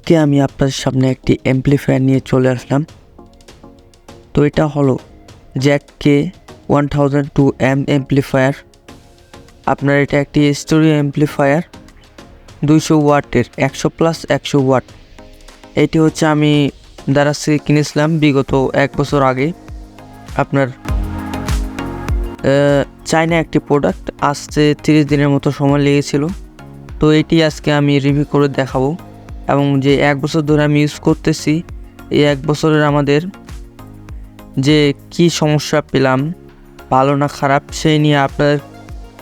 আজকে আমি আপনাদের সামনে একটি অ্যাম্পলিফায়ার নিয়ে চলে আসলাম। তো এটা হলো জ্যাককে 1002 অ্যাম্পলিফায়ার। আপনার এটা একটি স্টোরিও অ্যাম্পলিফায়ার 200 ওয়াটের 100+100 ওয়াট। এটি হচ্ছে আমি দারাজ থেকে কিনেছিলাম বিগত 1 বছর আগে। আপনার চায়না একটি প্রোডাক্ট, আসতে 30 দিনের মতো সময় লেগেছিল। তো এটি আজকে আমি রিভিউ করে দেখাবো, এবং যে 1 বছর ধরে আমি ইউজ করতেছি, এই 1 বছরের আমাদের যে কি সমস্যা পেলাম, ভালো না খারাপ, সেই নিয়ে আপনাদের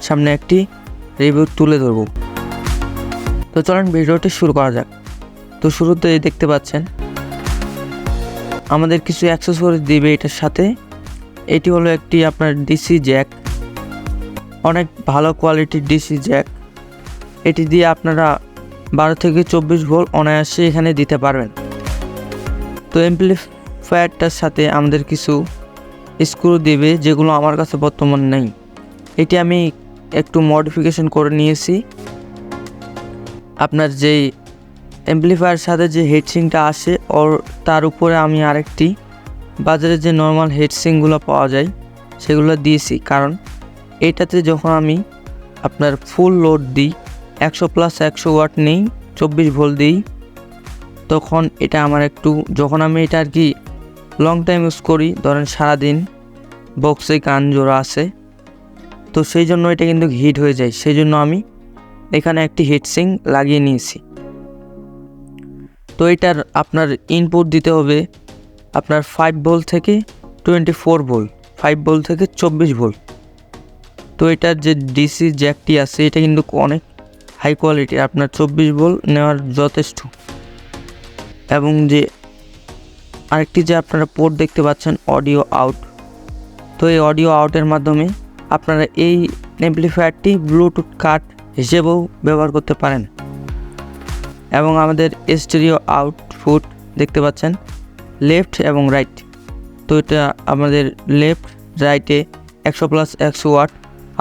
সামনে একটি রিভিউ তুলে ধরব। তো চলেন ভিডিওটি শুরু করা যাক। তো শুরুতে দেখতে পাচ্ছেন আমাদের কিছু অ্যাক্সেসরিজ দিবে এটার সাথে। এটি হলো একটি আপনার ডিসি জ্যাক, অনেক ভালো কোয়ালিটির ডিসি জ্যাক। এটি দিয়ে আপনারা 12 থেকে 24 ভোল্ট অনায়াসে এখানে দিতে পারবেন। তো অ্যাম্পলিফায়ারটার সাথে আমাদের কিছু স্ক্রু দিবে, যেগুলো আমার কাছে বর্তমানে নেই। এটি আমি একটু মডিফিকেশন করে নিয়েছি। আপনার যেই অ্যাম্পলিফায়ার সাথে যে হেডসিংটা আসে, ওর তার উপরে আমি আরেকটি বাজারে যে নর্মাল হেডসিংগুলো পাওয়া যায় সেগুলো দিয়েছি। কারণ এটাতে যখন আমি আপনার ফুল লোড দিই, 100+100 ওয়াট নেই, 24 ভোল্ট দিই, তখন এটা আমার একটু, যখন আমি এটা আর কি লং টাইম ইউজ করি, ধরেন সারাদিন বক্সে গান জোড়া আছে, তো সেই জন্য এটা কিন্তু হিট হয়ে যায়। সেই জন্য আমি এখানে একটি হিটসিং লাগিয়ে নিয়েছি। তো এটার আপনার ইনপুট দিতে হবে আপনার 5 ভোল্ট থেকে 24 ভোল্ট, 5 ভোল্ট থেকে 24 ভোল্ট। তো এটার যে ডিসি জ্যাকটি আছে এটা কিন্তু অনেক হাই কোয়ালিটি, আপনার 24 ভোল্ট নেওয়ার যথেষ্ট। এবং যে আরেকটি যে আপনারা পোর্ট দেখতে পাচ্ছেন অডিও আউট, তো এই অডিও আউটের মাধ্যমে আপনারা এই অ্যাম্পলিফায়ারটি ব্লুটুথ কাট হিসেবেও ব্যবহার করতে পারেন। এবং আমাদের স্টেরিও আউটপুট দেখতে পাচ্ছেন লেফট এবং রাইট। তো এটা আমাদের লেফট রাইটে 100+100 ওয়াট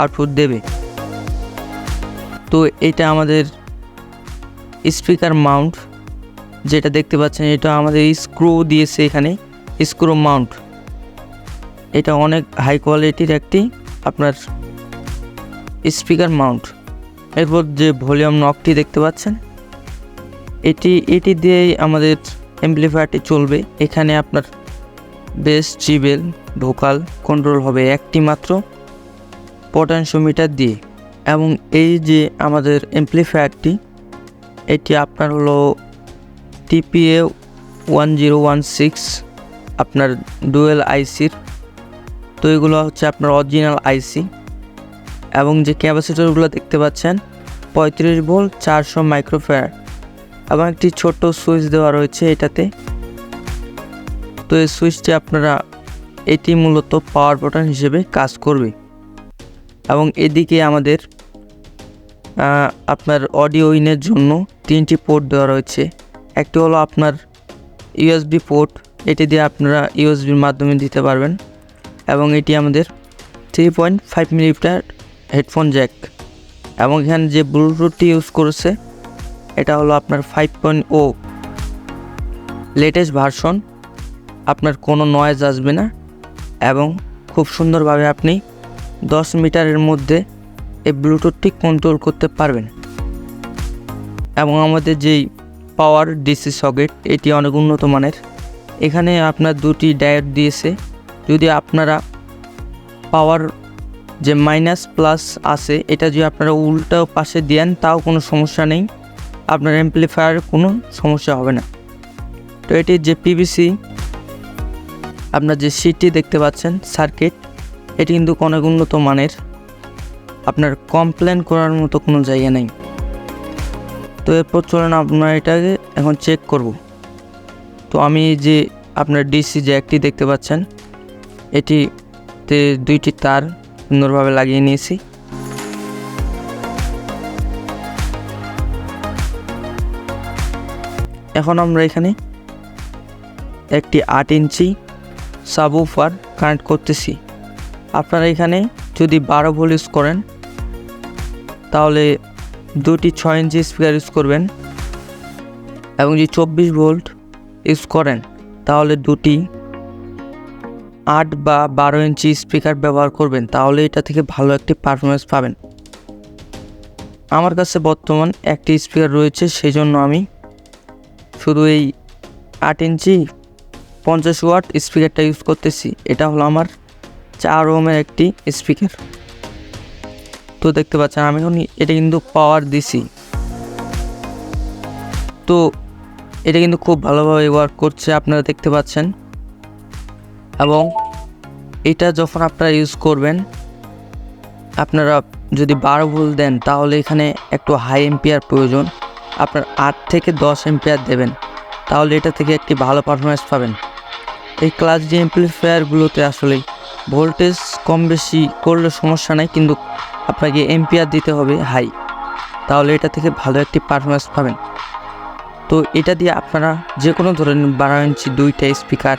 আউটপুট দেবে। তো এটা আমাদের স্পিকার মাউন্ট যেটা দেখতে পাচ্ছেন, এটা আমাদের স্ক্রু দিয়েছে এখানে, স্ক্রু মাউন্ট। এটা অনেক হাই কোয়ালিটির একটি আপনার স্পিকার মাউন্ট। এরপর যে ভলিউম নবটি দেখতে পাচ্ছেন, এটি দিয়েই আমাদের অ্যাম্পলিফায়ারটি চলবে। এখানে আপনার বেস, ট্রিবল, ভোকাল কন্ট্রোল হবে একটি মাত্র পটেনশিওমিটার দিয়ে। এবং এই যে আমাদের অ্যাম্পলিফায়ারটি, এটি আপনার হলো TPA 1016 আপনার ডুয়েল আইসির। তো এগুলো হচ্ছে আপনার অরিজিনাল আইসি। এবং যে ক্যাপাসিটরগুলো দেখতে পাচ্ছেন 35 ভোল্ট 400 মাইক্রোফ্যারাড, এবং একটি ছোট সুইচ দেওয়া রয়েছে এটাতে। তো এই সুইচটি আপনারা, এটি মূলত পাওয়ার বাটন হিসেবে কাজ করবে। এবং এদিকে আমাদের আপনার অডিও ইনের জন্য 3টি পোর্ট দেওয়া রয়েছে। একটি হলো আপনার USB পোর্ট, এটি দিয়ে আপনারা USBর মাধ্যমে দিতে পারবেন। এবং এটি আমাদের 3.5 মিলিমিটার হেডফোন জ্যাক। এবং এখানে যে ব্লুটুথটি ইউজ করেছে এটা হলো আপনার 5.0 লেটেস্ট ভার্সন। আপনার কোনো নয়েজ আসবে না, এবং খুব সুন্দরভাবে আপনি 10 মিটারের মধ্যে এই ব্লুটুথটি কন্ট্রোল করতে পারবেন। এবং আমাদের যেই পাওয়ার ডিসি সকেট, এটি অনেক উন্নত মানের। এখানে আপনার 2টি ডায়োড দিয়েছে। যদি আপনারা পাওয়ার যে মাইনাস প্লাস আছে, এটা যদি আপনারা উল্টো পাশে দেন তাও কোনো সমস্যা নেই, আপনার অ্যাম্পলিফায়ার কোনো সমস্যা হবে না। তো এটির যে পিভিসি আপনার যে সিটটি দেখতে পাচ্ছেন সার্কিট, এটি কিন্তু অনেক উন্নত মানের, আপনার কমপ্লেন করার মতো কোনো জায়গা নেই। তো এরপর চলেন আপনারা এটাকে এখন চেক করব। তো আমি যে আপনার ডিসি জ্যাকটি দেখতে পাচ্ছেন, এটিতে 2টি তার সুন্দরভাবে লাগিয়ে নিয়েছি। এখন আমরা এখানে একটি 8 ইঞ্চি সাবউফার কানেক্ট করতেছি। আপনারা এখানে যদি 12 ভোল্ট ইউজ করেন তাহলে 2টি 6 ইঞ্চি স্পিকার ইউজ করবেন। এবং যদি 24 ভোল্ট ইউজ করেন তাহলে দুটি 8 বা 12 ইঞ্চি স্পিকার ব্যবহার করবেন, তাহলে এটা থেকে ভালো একটি পারফরমেন্স পাবেন। আমার কাছে বর্তমান একটি স্পিকার রয়েছে, সেই জন্য আমি শুধু এই 8 ইঞ্চি 50 ওয়াট স্পিকারটা ইউজ করতেছি। এটা হলো আমার 4 ওহমের একটি স্পিকার। তো দেখতে পাচ্ছেন আমি এখন এটা কিন্তু পাওয়ার দিছি, তো এটা কিন্তু খুব ভালোভাবে ওয়ার্ক করছে, আপনারা দেখতে পাচ্ছেন। এবং এটা যখন আপনারা ইউজ করবেন, আপনারা যদি 12 ভোল্ট দেন তাহলে এখানে একটু হাই এম্পিয়ার প্রয়োজন, আপনার 8 থেকে 10 এম্পিয়ার দেবেন, তাহলে এটা থেকে একটি ভালো পারফরমেন্স পাবেন। এই ক্লাস ডি অ্যাম্পলিফায়ারগুলোতে আসলে ভোল্টেজ কম বেশি করলে সমস্যা নাই, কিন্তু আপনাকে এম্পিয়ার দিতে হবে হাই, তাহলে এটা থেকে ভালো একটি পারফরমেন্স পাবেন। তো এটা দিয়ে আপনারা যে কোনো ধরনের 12 ইঞ্চি দুইটা স্পিকার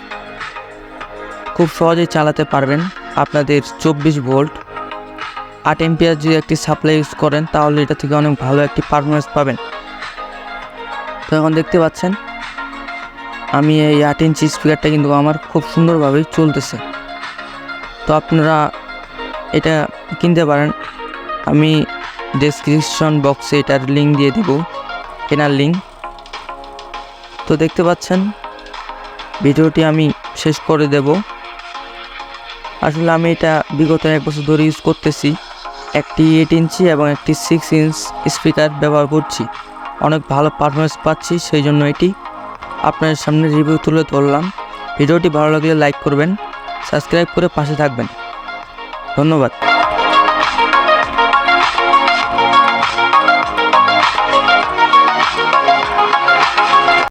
খুব সহজেই চালাতে পারবেন। আপনাদের 24 ভোল্ট 8 এম্পিয়ার যদি একটি সাপ্লাই ইউজ করেন তাহলে এটা থেকে অনেক ভালো একটি পারফরমেন্স পাবেন। তো এখন দেখতে পাচ্ছেন আমি এই 8 ইঞ্চি স্পিকারটা কিন্তু আমার খুব সুন্দরভাবেই চলতেছে। তো আপনারা এটা কিনতে পারেন, আমি ডেসক্রিপশন বক্সে এটার লিঙ্ক দিয়ে দেব, কেনার লিঙ্ক। তো দেখতে পাচ্ছেন ভিডিওটি আমি শেষ করে দেব। আসলে আমি এটা বিগত 1 বছর ধরে ইউজ করতেছি, একটি 8 ইঞ্চি এবং একটি 6 ইঞ্চ স্পিকার ব্যবহার করছি, অনেক ভালো পারফরমেন্স পাচ্ছি, সেই জন্য এটি আপনাদের সামনে রিভিউ তুলে ধরলাম। ভিডিওটি ভালো লাগলে লাইক করবেন, সাবস্ক্রাইব করে পাশে থাকবেন। ধন্যবাদ।